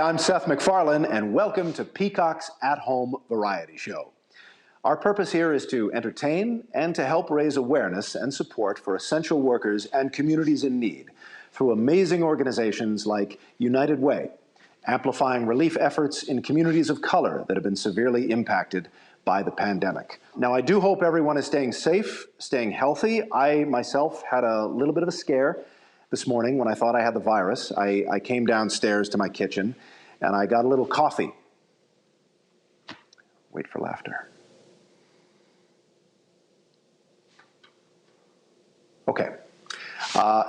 I'm Seth MacFarlane, and welcome to Peacock's at-home variety show. Our purpose here is to entertain and to help raise awareness and support for essential workers and communities in need through amazing organizations like United Way, amplifying relief efforts in communities of color that have been severely impacted by the pandemic. Now, I do hope everyone is staying safe, staying healthy. I myself had a little bit of a scare this morning when I thought I had the virus. I came downstairs to my kitchen and I got a little coffee. Wait for laughter. Okay.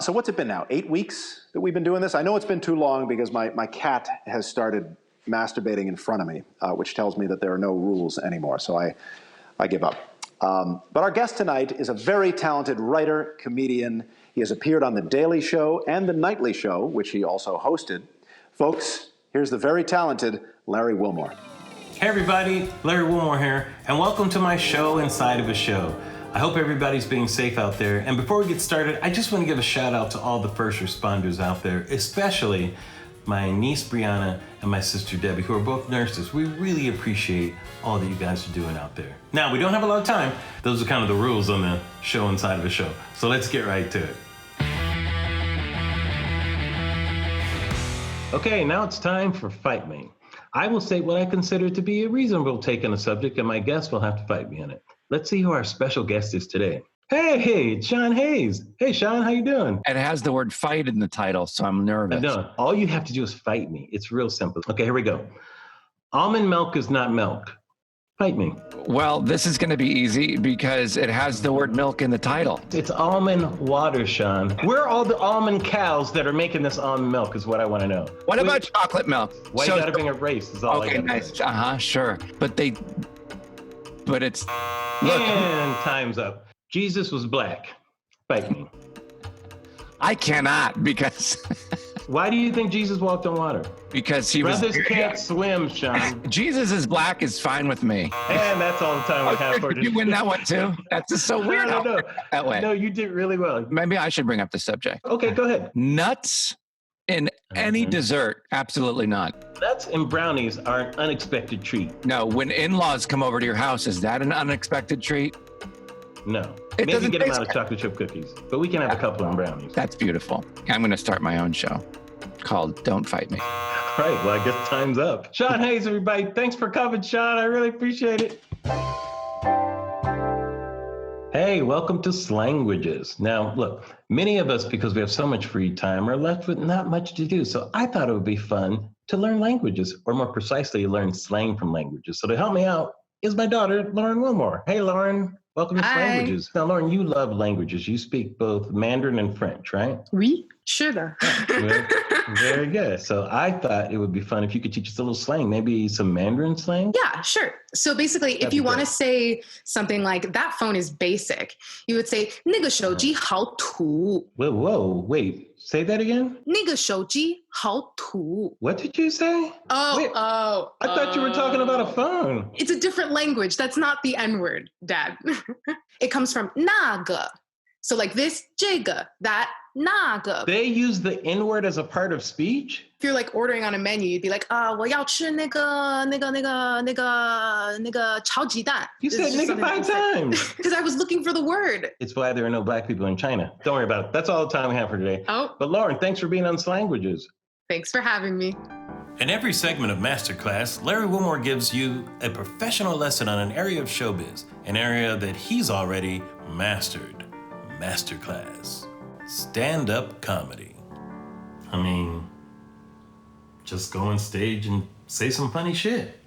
So what's it been now? 8 weeks that we've been doing this? I know it's been too long because my cat has started masturbating in front of me, which tells me that there are no rules anymore, so I give up. But our guest tonight is a very talented writer, comedian. He has appeared on The Daily Show and The Nightly Show, which he also hosted. Folks, here's the very talented Larry Wilmore. Hey everybody, Larry Wilmore here, and welcome to my show inside of a show. I hope everybody's being safe out there. And before we get started, I just want to give a shout out to all the first responders out there, especially my niece Brianna and my sister Debbie, who are both nurses. We really appreciate all that you guys are doing out there. Now, we don't have a lot of time. Those are kind of the rules on the show inside of a show. So let's get right to it. Okay, now it's time for Fight Me. I will state what I consider to be a reasonable take on a subject, and my guest will have to fight me on it. Let's see who our special guest is today. Hey, it's Sean Hayes. Hey, Sean, how you doing? It has the word fight in the title, so I'm nervous. No, all you have to do is fight me. It's real simple. Okay, here we go. Almond milk is not milk. Fight me. Well, this is going to be easy because it has the word milk in the title. It's almond water, Sean. Where are all the almond cows that are making this almond milk is what I want to know. What about chocolate milk? Why you got to bring a race is all I got to nice. Sure. But it's... Look. And time's up. Jesus was black. Fight me. I cannot because... Why do you think Jesus walked on water? Because he Brothers can't swim, Sean. Jesus is black is fine with me. And that's all the time we have for today. You win that one too? That's just so weird. No. That way. No, you did really well. Maybe I should bring up the subject. Okay, go ahead. Nuts in any dessert? Absolutely not. Nuts and brownies are an unexpected treat. No, when in-laws come over to your house, is that an unexpected treat? No. Maybe get them out of chocolate chip cookies, but we can have a couple of brownies. That's beautiful. I'm going to start my own show called Don't Fight Me. All right, well, I guess time's up. Sean Hayes, everybody. Thanks for coming, Sean. I really appreciate it. Hey, welcome to Slanguages. Now, look, many of us, because we have so much free time, are left with not much to do. So I thought it would be fun to learn languages, or more precisely, learn slang from languages. So to help me out is my daughter, Lauren Wilmore. Hey, Lauren. Welcome to Slanguages. Now, Lauren, you love languages. You speak both Mandarin and French, right? Oui, sure. Very good. So I thought it would be fun if you could teach us a little slang, maybe some Mandarin slang? Yeah, sure. So basically, if you want to say something like, that phone is basic, you would say, 那个手机好土. Whoa, wait. Say that again? 那个手机好土. What did you say? I thought you were talking about a phone. It's a different language. That's not the N-word, Dad. It comes from 那个. So like this, 这个, that, 那个. They use the N-word as a part of speech? If you're like ordering on a menu, you'd be like, 我要吃那个炒鸡蛋. You said nigga 5 times. Because I was looking for the word. It's why there are no black people in China. Don't worry about it. That's all the time we have for today. Oh. But Lauren, thanks for being on Slanguages. Thanks for having me. In every segment of Masterclass, Larry Wilmore gives you a professional lesson on an area of showbiz, an area that he's already mastered. Masterclass. Stand-up comedy. I mean, just go on stage and say some funny shit.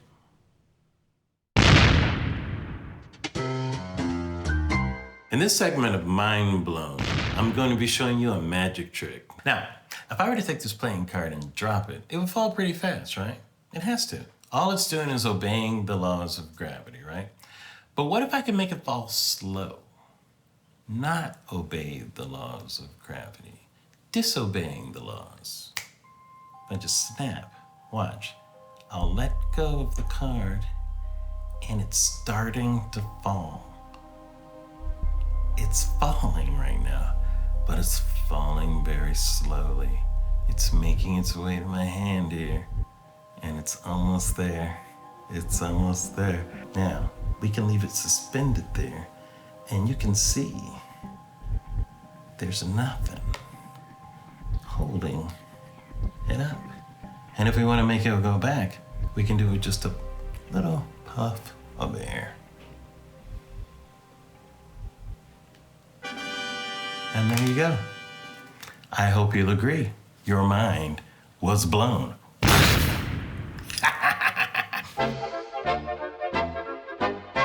In this segment of Mind Blown, I'm going to be showing you a magic trick. Now, if I were to take this playing card and drop it, it would fall pretty fast, right? It has to. All it's doing is obeying the laws of gravity, right? But what if I could make it fall slow? Not obey the laws of gravity, disobeying the laws. I just snap, watch. I'll let go of the card and it's starting to fall. It's falling right now, but it's falling very slowly. It's making its way to my hand here. And it's almost there. It's almost there. Now, we can leave it suspended there, and you can see there's nothing holding it up. And if we want to make it go back, we can do it with just a little puff of air. And there you go. I hope you'll agree. Your mind was blown.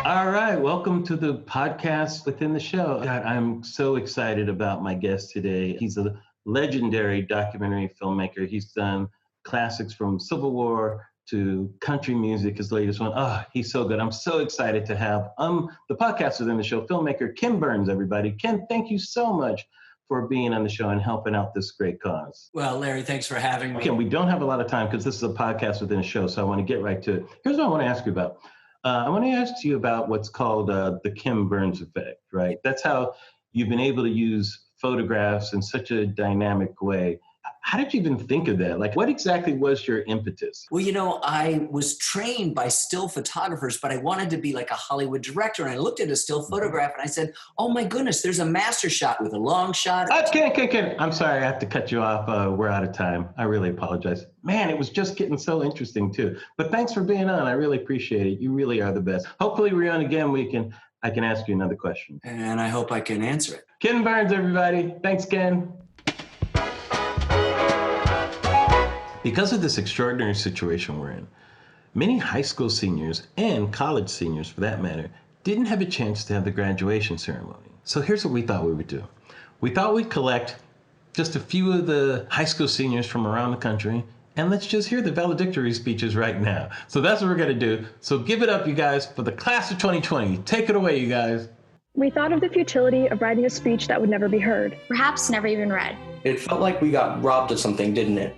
All right, welcome to the podcast within the show. God, I'm so excited about my guest today. He's a legendary documentary filmmaker. He's done classics from Civil War to country music, his latest one. Oh, he's so good. I'm so excited to have the podcast within the show, filmmaker Ken Burns, everybody. Ken, thank you so much for being on the show and helping out this great cause. Well, Larry, thanks for having me. Okay, we don't have a lot of time because this is a podcast within a show, so I want to get right to it. Here's what I want to ask you about. I want to ask you about what's called the Ken Burns effect, right? That's how you've been able to use photographs in such a dynamic way. How did you even think of that? Like, what exactly was your impetus? Well, you know, I was trained by still photographers, but I wanted to be like a Hollywood director. And I looked at a still photograph and I said, oh my goodness, there's a master shot with a long shot. Ken, I'm sorry, I have to cut you off. We're out of time. I really apologize. Man, it was just getting so interesting too. But thanks for being on. I really appreciate it. You really are the best. Hopefully we're on again. I can ask you another question. And I hope I can answer it. Ken Burns, everybody. Thanks, Ken. Because of this extraordinary situation we're in, many high school seniors and college seniors, for that matter, didn't have a chance to have the graduation ceremony. So here's what we thought we would do. We thought we'd collect just a few of the high school seniors from around the country, and let's just hear the valedictory speeches right now. So that's what we're gonna do. So give it up, you guys, for the class of 2020. Take it away, you guys. We thought of the futility of writing a speech that would never be heard. Perhaps never even read. It felt like we got robbed of something, didn't it?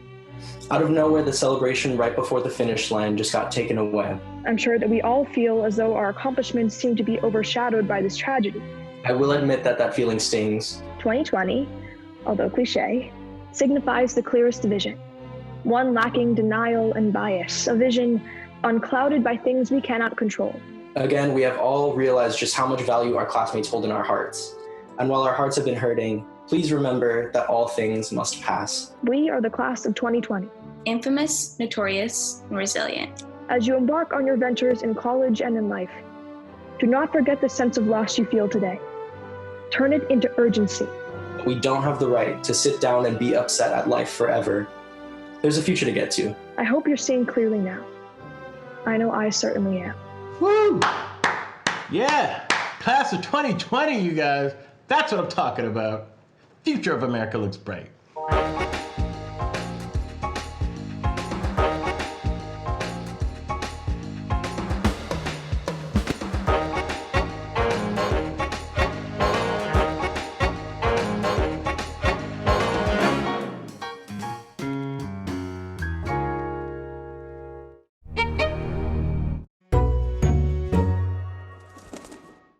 Out of nowhere, the celebration right before the finish line just got taken away. I'm sure that we all feel as though our accomplishments seem to be overshadowed by this tragedy. I will admit that feeling stings. 2020, although cliche, signifies the clearest vision. One lacking denial and bias, a vision unclouded by things we cannot control. Again, we have all realized just how much value our classmates hold in our hearts. And while our hearts have been hurting, please remember that all things must pass. We are the class of 2020. Infamous, notorious, and resilient. As you embark on your ventures in college and in life, do not forget the sense of loss you feel today. Turn it into urgency. We don't have the right to sit down and be upset at life forever. There's a future to get to. I hope you're seeing clearly now. I know I certainly am. Woo! Yeah, class of 2020, you guys. That's what I'm talking about. Future of America looks bright.